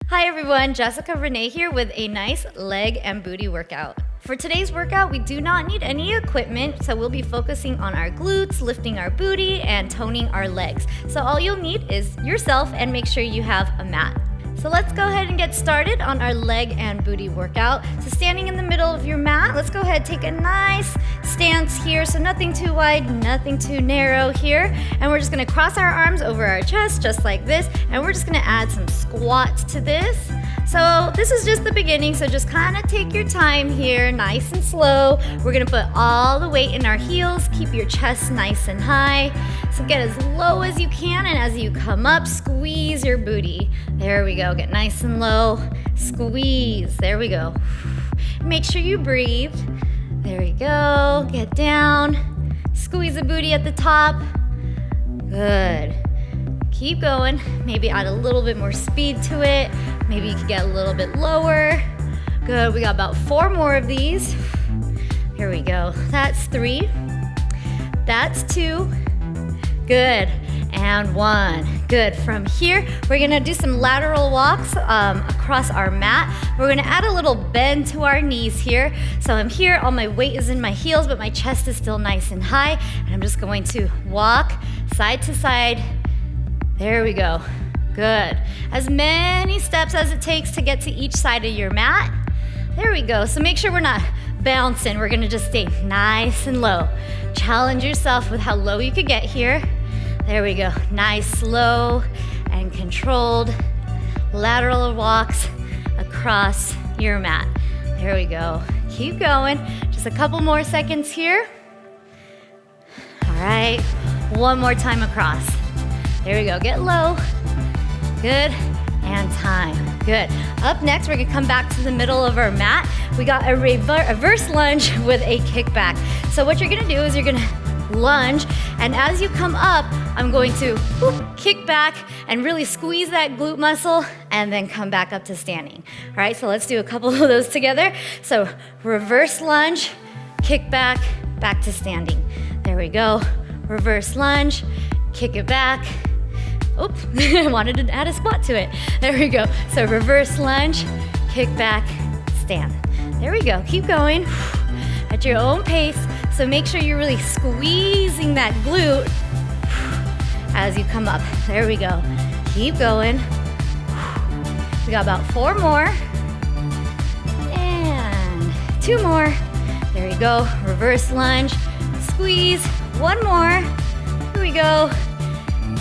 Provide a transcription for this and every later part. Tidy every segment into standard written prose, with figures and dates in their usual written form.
Hi everyone, Jessica Renee here with a nice leg and booty workout. For today's workout, we do not need any equipment, so we'll be focusing on our glutes, lifting our booty, and toning our legs. So all you'll need is yourself and make sure you have a mat. So let's go ahead and get started on our leg and booty workout. So standing in the middle of your mat, let's go ahead and take a nice stance here. So nothing too wide, nothing too narrow here. And we're just gonna cross our arms over our chest just like this. And we're just gonna add some squats to this. So this is just the beginning, so just kind of take your time here, nice and slow. We're gonna put all the weight in our heels, keep your chest nice and high. So get as low as you can, and as you come up, squeeze your booty. There we go, get nice and low, squeeze, there we go. Make sure you breathe. There we go, get down, squeeze the booty at the top. Good. Keep going, maybe add a little bit more speed to it. Maybe you could get a little bit lower. Good, we got about 4 more of these. Here we go, that's 3. That's 2. Good, and 1. Good, from here, we're gonna do some lateral walks across our mat. We're gonna add a little bend to our knees here. So I'm here, all my weight is in my heels, but my chest is still nice and high. And I'm just going to walk side to side. There we go, good. As many steps as it takes to get to each side of your mat. There we go, so make sure we're not bouncing. We're gonna just stay nice and low. Challenge yourself with how low you could get here. There we go, nice, slow, and controlled lateral walks across your mat. There we go, keep going. Just a couple more seconds here. All right, one more time across. There we go, get low, good, and time, good. Up next, we're gonna come back to the middle of our mat. We got a reverse lunge with a kickback. So what you're gonna do is you're gonna lunge, and as you come up, I'm going to kick back and really squeeze that glute muscle and then come back up to standing. All right, so let's do a couple of those together. So reverse lunge, kick back, back to standing. There we go, reverse lunge, kick it back. Oops, I wanted to add a squat to it. There we go. So reverse lunge, kick back, stand. There we go, keep going at your own pace. So make sure you're really squeezing that glute as you come up. There we go, keep going. We got about 4 more. And 2 more. There we go, reverse lunge, squeeze. 1 more, here we go.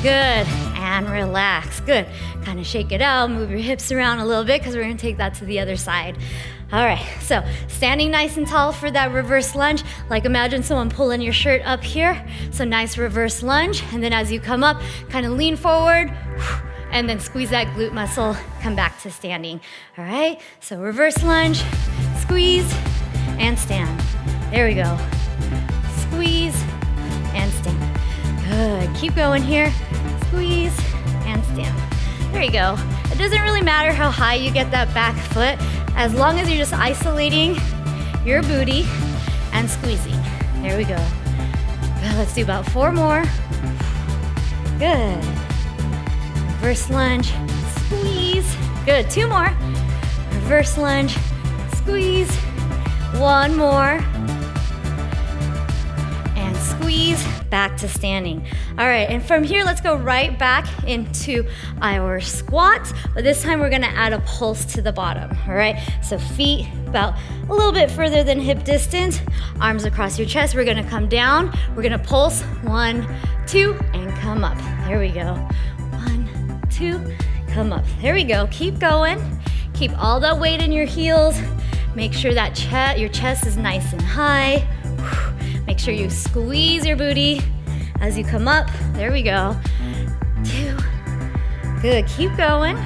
Good, and relax, good. Kind of shake it out, move your hips around a little bit because we're gonna take that to the other side. All right, so standing nice and tall for that reverse lunge. Like imagine someone pulling your shirt up here. So nice reverse lunge, and then as you come up, kind of lean forward, and then squeeze that glute muscle, come back to standing. All right, so reverse lunge, squeeze, and stand. There we go, squeeze, and stand. Good, keep going here. Squeeze and stand. There you go. It doesn't really matter how high you get that back foot, as long as you're just isolating your booty and squeezing. There we go. Good, let's do about 4 more. Good. Reverse lunge, squeeze. Good, 2 more. Reverse lunge, squeeze. 1 more. And squeeze, back to standing. All right, and from here, let's go right back into our squat, but this time we're gonna add a pulse to the bottom, all right? So feet about a little bit further than hip distance, arms across your chest. We're gonna come down, we're gonna pulse, 1, 2, and come up. There we go, 1, 2, come up. There we go, keep going. Keep all that weight in your heels. Make sure that your chest is nice and high. Make sure you squeeze your booty as you come up. There we go. 2. Good, keep going.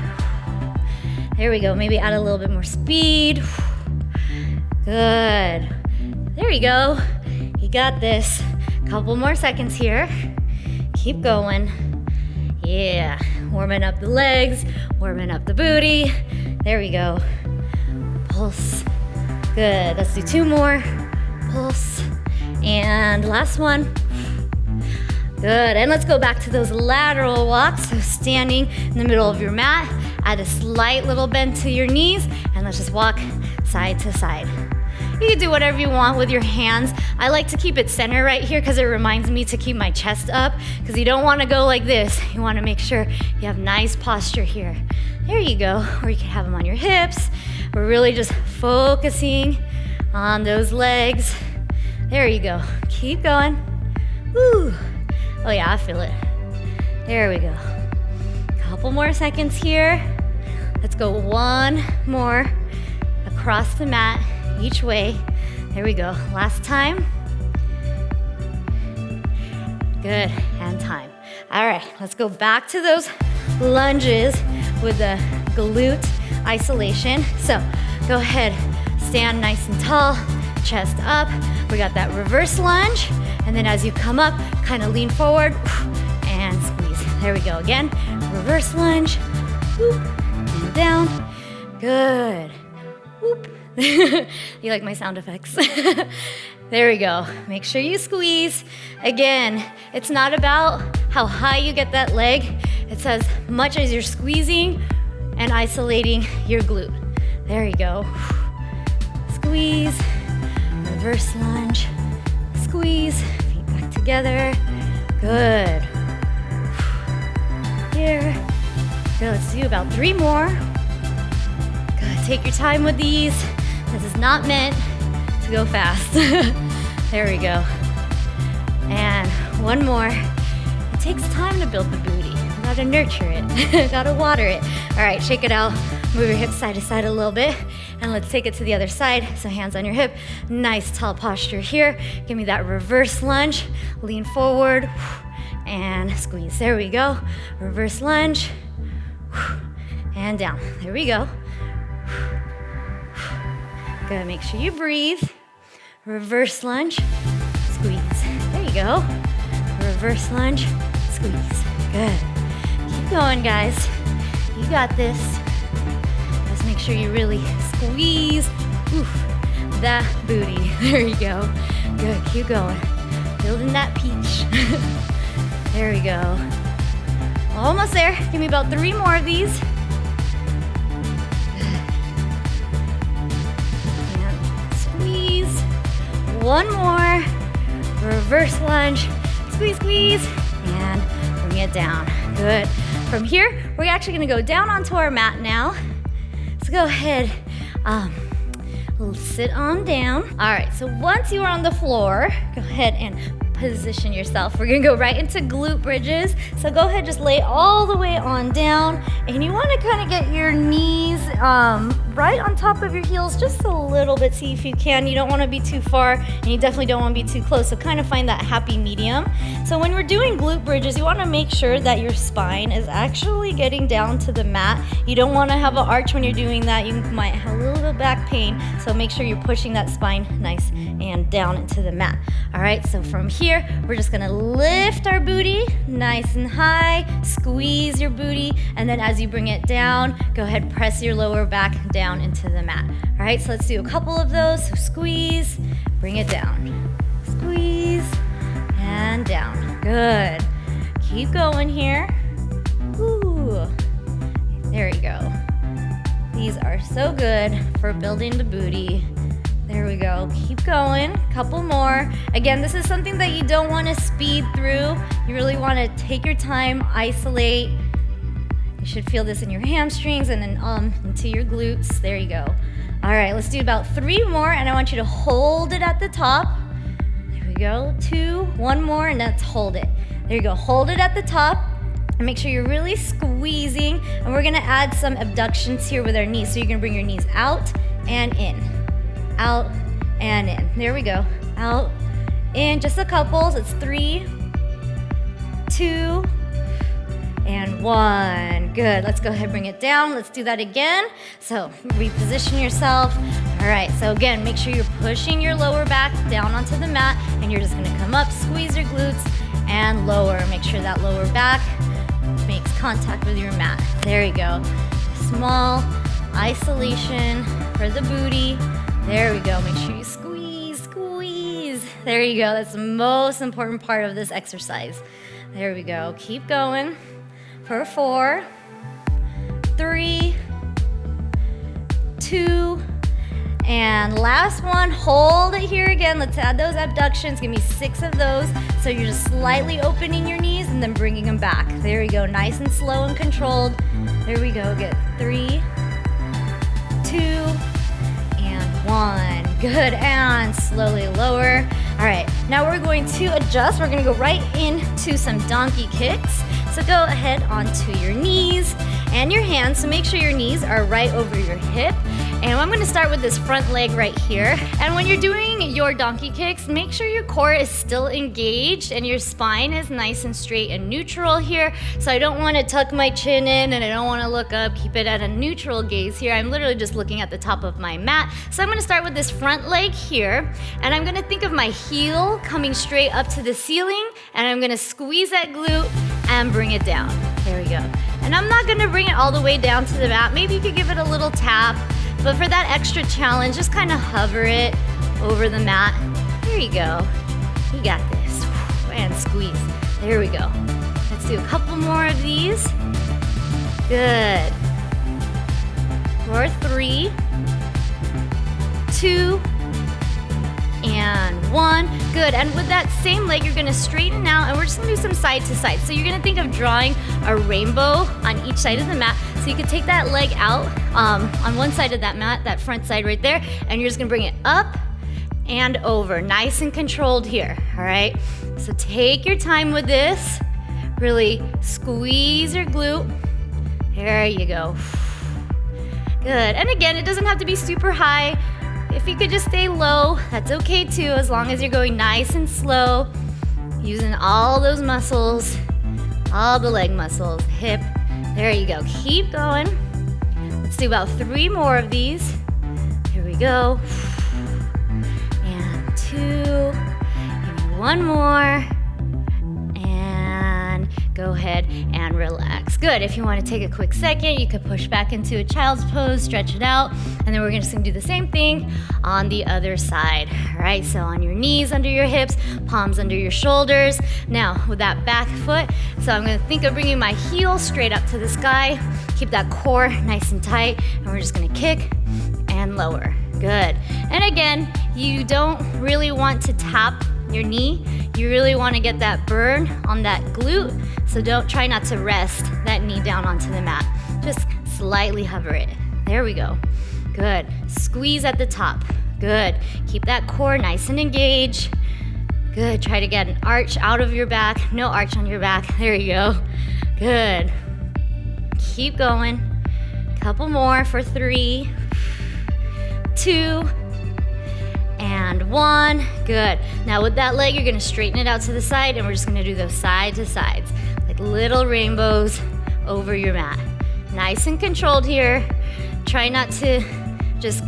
There we go, maybe add a little bit more speed. Good. There you go. You got this. Couple more seconds here. Keep going. Yeah, warming up the legs, warming up the booty. There we go. Pulse. Good, let's do 2 more. Pulse. And last one. Good, and let's go back to those lateral walks. So standing in the middle of your mat, Add a slight little bend to your knees, and let's just walk side to side. You can do whatever you want with your hands. I like to keep it center right here because it reminds me to keep my chest up, because you don't want to go like this. You want to make sure you have nice posture here. There you go. Or you can have them on your hips. We're really just focusing on those legs. There you go. Keep going. Woo. Oh yeah, I feel it. There we go. Couple more seconds here. Let's go one more across the mat each way. There we go. Last time. Good. And time. All right, let's go back to those lunges with the glute isolation. So go ahead, stand nice and tall, chest up. We got that reverse lunge. And then as you come up, kind of lean forward and squeeze. There we go. Again, reverse lunge. Whoop, and down. Good. Whoop. You like my sound effects? There we go. Make sure you squeeze. Again, it's not about how high you get that leg. It's as much as you're squeezing and isolating your glute. There you go. Squeeze, reverse lunge, squeeze, feet back together. Good. Here. Good, let's do about 3 more. Good, take your time with these. This is not meant to go fast. There we go. And one more. It takes time to build the booty. You gotta nurture it. Gotta water it. All right, shake it out. Move your hips side to side a little bit. And let's take it to the other side. So hands on your hip. Nice tall posture here. Give me that reverse lunge. Lean forward and squeeze. There we go. Reverse lunge. And down. There we go. Good, make sure you breathe. Reverse lunge, squeeze. There you go. Reverse lunge, squeeze. Good. Keep going, guys. You got this. Let's make sure you really squeeze that booty. There you go. Good, keep going. Building that peach. There we go. Almost there. Give me about 3 more of these. One more, reverse lunge, squeeze, squeeze, and bring it down. Good. From here, we're actually gonna go down onto our mat now. So go ahead, sit on down. All right, so once you are on the floor, go ahead and position yourself. We're gonna go right into glute bridges. So go ahead, just lay all the way on down, and you wanna kind of get your knees right on top of your heels just a little bit, see if you can. You don't wanna be too far, and you definitely don't wanna be too close, so kind of find that happy medium. So when we're doing glute bridges, you wanna make sure that your spine is actually getting down to the mat. You don't wanna have an arch when you're doing that. You might have a little bit of back pain, so make sure you're pushing that spine nice and down into the mat. All right, so from here, we're just gonna lift our booty nice and high, squeeze your booty, and then as you bring it down, go ahead, press your lower back down into the mat. All right, so let's do a couple of those. So squeeze, bring it down. Squeeze, and down. Good. Keep going here. Ooh. There you go. These are so good for building the booty. There we go. Keep going. Couple more. Again, this is something that you don't want to speed through. You really want to take your time, isolate. You should feel this in your hamstrings and then into your glutes. There you go. All right, let's do about 3 more, and I want you to hold it at the top. There we go. 2, 1 more, and let's hold it. There you go. Hold it at the top. And make sure you're really squeezing. And we're gonna add some abductions here with our knees. So you're gonna bring your knees out and in. Out and in. There we go. Out, in. Just a couple. It's 3, 2, and 1. Good. Let's go ahead and bring it down. Let's do that again. So reposition yourself. All right. So again, make sure you're pushing your lower back down onto the mat, and you're just gonna come up, squeeze your glutes, and lower. Make sure that lower back makes contact with your mat. There you go. Small isolation for the booty. There we go. Make sure you squeeze, squeeze. There you go. That's the most important part of this exercise. There we go. Keep going for 4, 3, 2, and last one. Hold it here again. Let's add those abductions. Give me 6 of those. So you're just slightly opening your knees and then bringing them back. There we go. Nice and slow and controlled. There we go. Good. 3, 2, and 1. Good. And slowly lower. All right. Now we're going to adjust. We're going to go right into some donkey kicks. So go ahead onto your knees and your hands. So make sure your knees are right over your hip. And I'm going to start with this front leg right here. And when you're doing your donkey kicks, make sure your core is still engaged and your spine is nice and straight and neutral here. So I don't want to tuck my chin in and I don't want to look up. Keep it at a neutral gaze here. I'm literally just looking at the top of my mat. So I'm going to start with this front leg here. And I'm going to think of my heel coming straight up to the ceiling. And I'm going to squeeze that glute and bring it down. There we go. And I'm not going to bring it all the way down to the mat. Maybe you could give it a little tap. But for that extra challenge, just kind of hover it over the mat. There you go. You got this. And squeeze. There we go. Let's do a couple more of these. Good. For 3, 2, and 1. Good. And with that same leg, you're going to straighten out, and we're just going to do some side to side. So you're going to think of drawing a rainbow on each side of the mat. So you can take that leg out on one side of that mat, that front side right there, and you're just going to bring it up and over. Nice and controlled here. All right. So take your time with this. Really squeeze your glute. There you go. Good. And again, it doesn't have to be super high. If you could just stay low, that's okay too, as long as you're going nice and slow, using all those muscles, all the leg muscles, hip. There you go. Keep going. Let's do about 3 more of these. Here we go. And 2. Give me 1 more. And go ahead and relax. Good. If you want to take a quick second, you could push back into a child's pose, stretch it out, and then we're just going to do the same thing on the other side. All right, so on your knees, under your hips, palms under your shoulders. Now, with that back foot, so I'm going to think of bringing my heel straight up to the sky. Keep that core nice and tight, and we're just going to kick and lower. Good. And again, you don't really want to tap your knee. You really want to get that burn on that glute, so try not to rest that knee down onto the mat. Just slightly hover it. There we go. Good. Squeeze at the top. Good. Keep that core nice and engaged. Good. Try to get an arch out of your back. No arch on your back. There you go. Good. Keep going. Couple more for 3, 2, and 1. Good. Now with that leg, you're going to straighten it out to the side, and we're just going to do those side to sides, like little rainbows over your mat. Nice and controlled here. Try not to just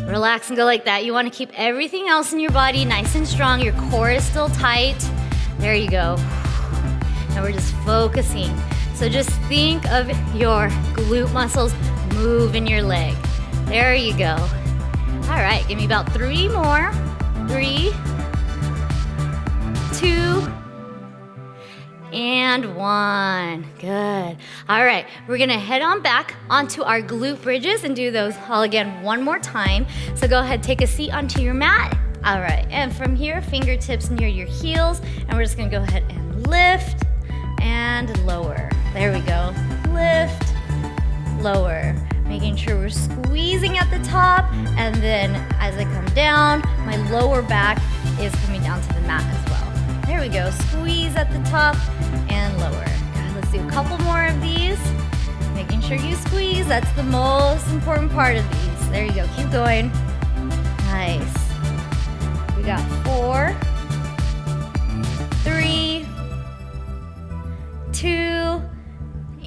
relax and go like that. You want to keep everything else in your body nice and strong. Your core is still tight. There you go. And we're just focusing. So just think of your glute muscles move in your leg. There you go. All right, give me about 3 more. 3, 2, and 1. Good. All right, we're gonna head on back onto our glute bridges and do those all again one more time. So go ahead, take a seat onto your mat. All right, and from here, fingertips near your heels, and we're just gonna go ahead and lift and lower. There we go. Lift, lower. Making sure we're squeezing at the top, and then as I come down, my lower back is coming down to the mat as well. There we go. Squeeze at the top and lower. Let's do a couple more of these. Making sure you squeeze. That's the most important part of these. There you go. Keep going. Nice. We got 4, 3, 2,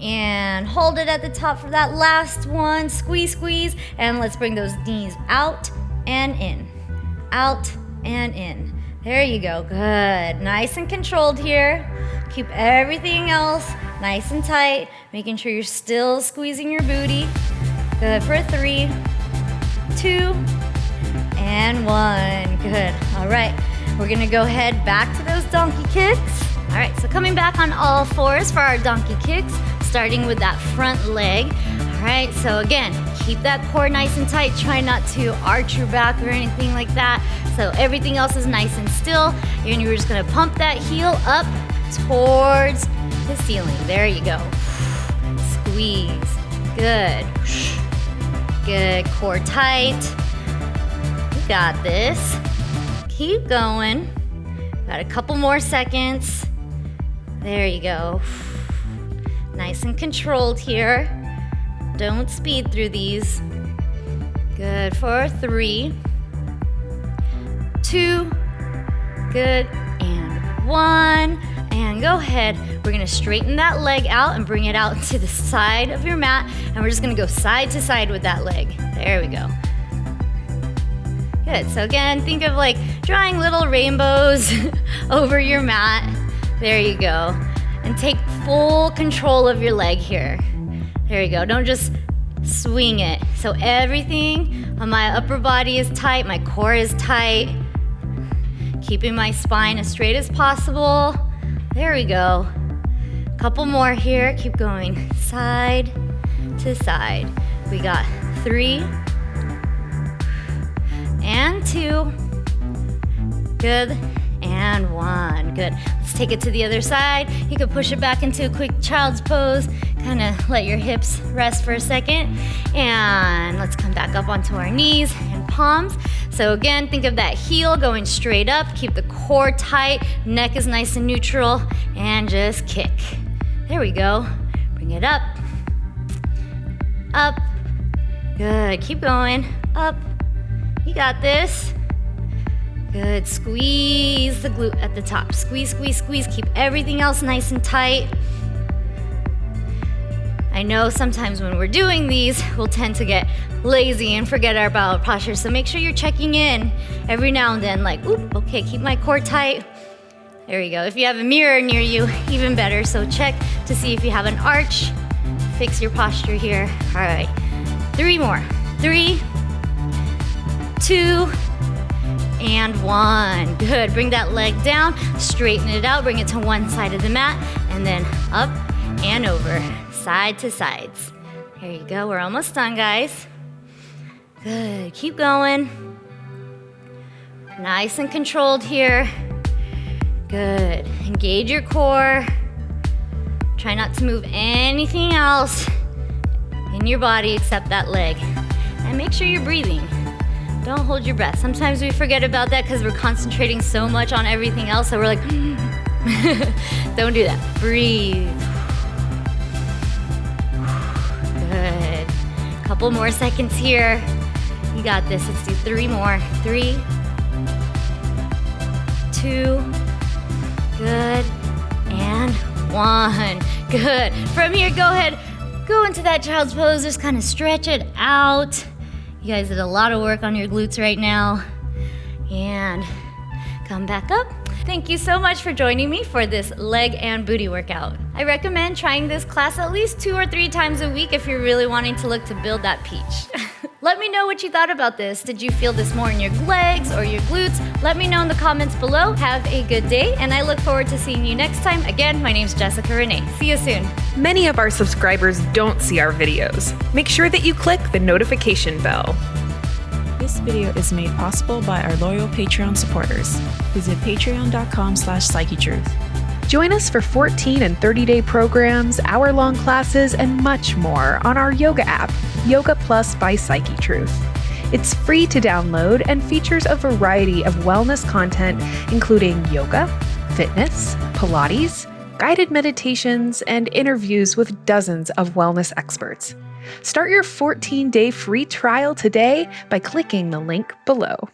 and hold it at the top for that last one. Squeeze, squeeze, and let's bring those knees out and in. Out and in. There you go. Good. Nice and controlled here. Keep everything else nice and tight, making sure you're still squeezing your booty. Good. For 3, 2, and 1. Good. All right. We're going to go ahead back to those donkey kicks. All right. So coming back on all fours for our donkey kicks, starting with that front leg. All All right, so again, keep that core nice and tight. Try not to arch your back or anything like that. So everything else is nice and still. And you're just gonna pump that heel up towards the ceiling. There you go. Squeeze. Good. Good. Core tight. You got this. Keep going. Got a couple more seconds. There you go. Nice and controlled here. Don't speed through these. Good for 3, 2, good, and 1. And go ahead. We're gonna straighten that leg out and bring it out to the side of your mat. And we're just gonna go side to side with that leg. There we go. Good, so again, think of like drawing little rainbows over your mat. There you go. And take full control of your leg here. There you go, don't just swing it. So everything on my upper body is tight, my core is tight. Keeping my spine as straight as possible. There we go. Couple more here, keep going side to side. We got 3 and 2, good, and 1, good. Let's take it to the other side. You can push it back into a quick child's pose, kind of let your hips rest for a second, and let's come back up onto our knees and palms. So again, think of that heel going straight up, keep the core tight, neck is nice and neutral, and just kick. There we go. Bring it up, up, good, keep going, up. You got this. Good, squeeze the glute at the top. Squeeze, squeeze, squeeze. Keep everything else nice and tight. I know sometimes when we're doing these, we'll tend to get lazy and forget about posture. So make sure you're checking in every now and then, like, oop, okay, keep my core tight. There you go. If you have a mirror near you, even better. So check to see if you have an arch. Fix your posture here. All right, 3 more. 3, 2, and 1. Good, bring that leg down, straighten it out, bring it to one side of the mat, and then up and over, side to sides. There you go, we're almost done, guys. Good, keep going. Nice and controlled here. Good, engage your core. Try not to move anything else in your body except that leg. And make sure you're breathing. Don't hold your breath. Sometimes we forget about that because we're concentrating so much on everything else, so we're like, don't do that. Breathe. Good. Couple more seconds here. You got this. Let's do 3 more. 3, 2, good, and 1. Good. From here, go ahead. Go into that child's pose. Just kind of stretch it out. You guys did a lot of work on your glutes right now. And come back up. Thank you so much for joining me for this leg and booty workout. I recommend trying this class at least 2 or 3 times a week if you're really wanting to look to build that peach. Let me know what you thought about this. Did you feel this more in your legs or your glutes? Let me know in the comments below. Have a good day, and I look forward to seeing you next time. Again, my name's Jessica Renee. See you soon. Many of our subscribers don't see our videos. Make sure that you click the notification bell. This video is made possible by our loyal Patreon supporters. Visit patreon.com/psychetruth. Join us for 14 and 30-day programs, hour-long classes, and much more on our yoga app, Yoga Plus by Psyche Truth. It's free to download and features a variety of wellness content, including yoga, fitness, Pilates, guided meditations, and interviews with dozens of wellness experts. Start your 14-day free trial today by clicking the link below.